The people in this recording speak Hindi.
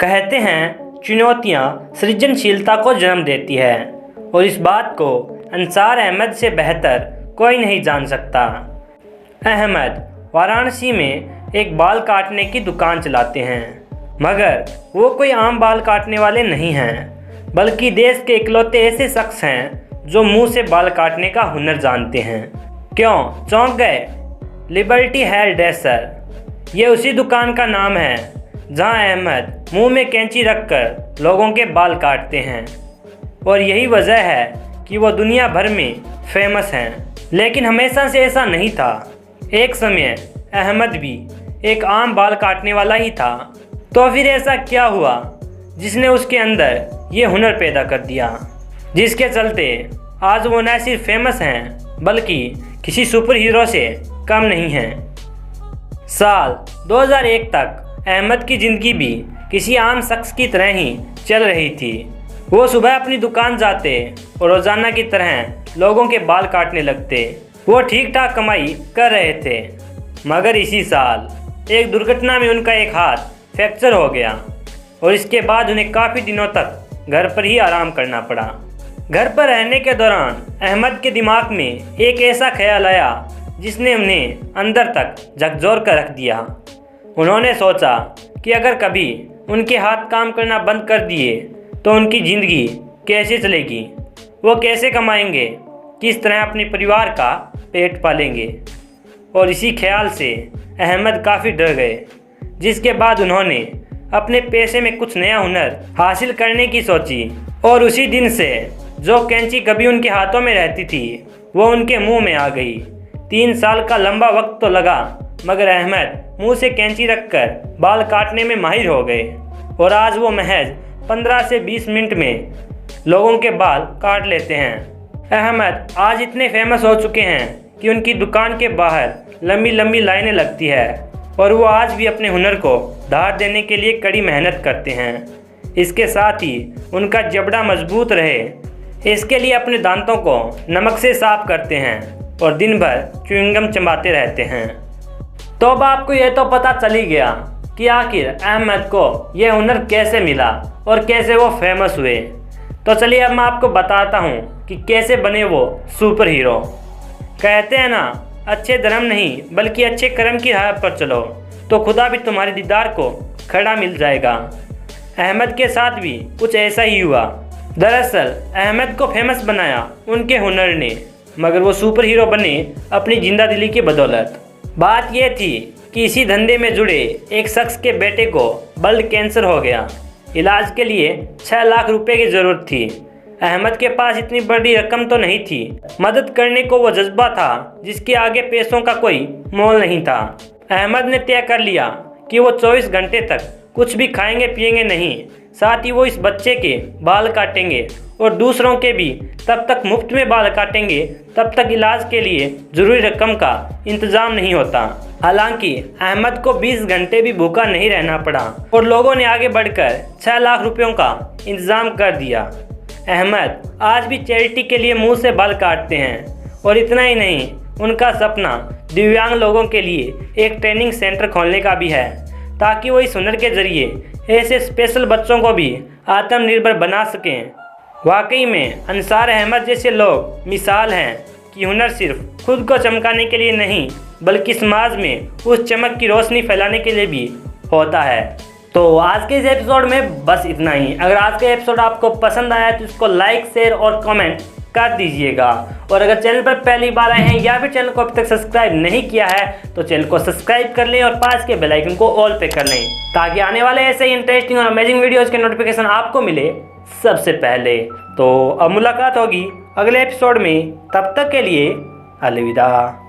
कहते हैं चुनौतियाँ सृजनशीलता को जन्म देती है और इस बात को अंसार अहमद से बेहतर कोई नहीं जान सकता। अहमद वाराणसी में एक बाल काटने की दुकान चलाते हैं, मगर वो कोई आम बाल काटने वाले नहीं हैं, बल्कि देश के इकलौते ऐसे शख्स हैं जो मुंह से बाल काटने का हुनर जानते हैं। क्यों चौंक गए? लिबर्टी हेयर ड्रेसर, ये उसी दुकान का नाम है जहां अहमद मुंह में कैंची रखकर लोगों के बाल काटते हैं और यही वजह है कि वो दुनिया भर में फेमस हैं। लेकिन हमेशा से ऐसा नहीं था। एक समय अहमद भी एक आम बाल काटने वाला ही था। तो फिर ऐसा क्या हुआ जिसने उसके अंदर ये हुनर पैदा कर दिया, जिसके चलते आज वो न सिर्फ फेमस हैं बल्कि किसी सुपर हीरो से कम नहीं हैं। साल 2001 तक अहमद की ज़िंदगी भी किसी आम शख्स की तरह ही चल रही थी। वो सुबह अपनी दुकान जाते और रोज़ाना की तरह लोगों के बाल काटने लगते। वो ठीक ठाक कमाई कर रहे थे, मगर इसी साल एक दुर्घटना में उनका एक हाथ फ्रैक्चर हो गया और इसके बाद उन्हें काफ़ी दिनों तक घर पर ही आराम करना पड़ा। घर पर रहने के दौरान अहमद के दिमाग में एक ऐसा ख्याल आया जिसने उन्हें अंदर तक झकझोर कर रख दिया। उन्होंने सोचा कि अगर कभी उनके हाथ काम करना बंद कर दिए तो उनकी ज़िंदगी कैसे चलेगी, वो कैसे कमाएंगे, किस तरह अपने परिवार का पेट पालेंगे। और इसी ख्याल से अहमद काफ़ी डर गए, जिसके बाद उन्होंने अपने पेशे में कुछ नया हुनर हासिल करने की सोची। और उसी दिन से जो कैंची कभी उनके हाथों में रहती थी वो उनके मुंह में आ गई। 3 साल का लंबा वक्त तो लगा, मगर अहमद मुंह से कैंची रखकर बाल काटने में माहिर हो गए और आज वो महज 15 से 20 मिनट में लोगों के बाल काट लेते हैं। अहमद आज इतने फेमस हो चुके हैं कि उनकी दुकान के बाहर लंबी लंबी लाइनें लगती है और वो आज भी अपने हुनर को धार देने के लिए कड़ी मेहनत करते हैं। इसके साथ ही उनका जबड़ा मजबूत रहे, इसके लिए अपने दांतों को नमक से साफ करते हैं और दिन भर च्युइंगम चबाते रहते हैं। तो अब आपको ये तो पता चल ही गया कि आखिर अहमद को यह हुनर कैसे मिला और कैसे वो फेमस हुए। तो चलिए अब मैं आपको बताता हूँ कि कैसे बने वो सुपर हीरो। कहते हैं ना, अच्छे धर्म नहीं बल्कि अच्छे कर्म की राह पर चलो तो खुदा भी तुम्हारे दीदार को खड़ा मिल जाएगा। अहमद के साथ भी कुछ ऐसा ही हुआ। दरअसल अहमद को फेमस बनाया उनके हुनर ने, मगर वो सुपर हीरो बने अपनी जिंदा दिली की बदौलत। बात यह थी कि इसी धंधे में जुड़े एक शख्स के बेटे को ब्लड कैंसर हो गया। इलाज के लिए 6 लाख रुपए की ज़रूरत थी। अहमद के पास इतनी बड़ी रकम तो नहीं थी। मदद करने को वो जज्बा था जिसके आगे पैसों का कोई मोल नहीं था। अहमद ने तय कर लिया कि वो 24 घंटे तक कुछ भी खाएंगे पिएंगे नहीं, साथ ही वो इस बच्चे के बाल काटेंगे और दूसरों के भी तब तक मुफ्त में बाल काटेंगे तब तक इलाज के लिए ज़रूरी रकम का इंतज़ाम नहीं होता। हालांकि अहमद को 20 घंटे भी भूखा नहीं रहना पड़ा और लोगों ने आगे बढ़कर 6 लाख रुपयों का इंतज़ाम कर दिया। अहमद आज भी चैरिटी के लिए मुंह से बाल काटते हैं और इतना ही नहीं, उनका सपना दिव्यांग लोगों के लिए एक ट्रेनिंग सेंटर खोलने का भी है, ताकि वो इस हुनर के ज़रिए ऐसे स्पेशल बच्चों को भी आत्मनिर्भर बना सकें। वाकई में अंसार अहमद जैसे लोग मिसाल हैं कि हुनर सिर्फ खुद को चमकाने के लिए नहीं बल्कि समाज में उस चमक की रोशनी फैलाने के लिए भी होता है। तो आज के इस एपिसोड में बस इतना ही। अगर आज का एपिसोड आपको पसंद आया तो इसको लाइक शेयर और कमेंट कर दीजिएगा। और अगर चैनल पर पहली बार आए हैं या फिर चैनल को अभी तक सब्सक्राइब नहीं किया है तो चैनल को सब्सक्राइब कर लें और पास के बेल आइकन को ऑल पे कर लें, ताकि आने वाले ऐसे ही इंटरेस्टिंग और अमेजिंग वीडियोज़ के नोटिफिकेशन आपको मिले सबसे पहले। तो अब मुलाकात होगी अगले एपिसोड में, तब तक के लिए अलविदा।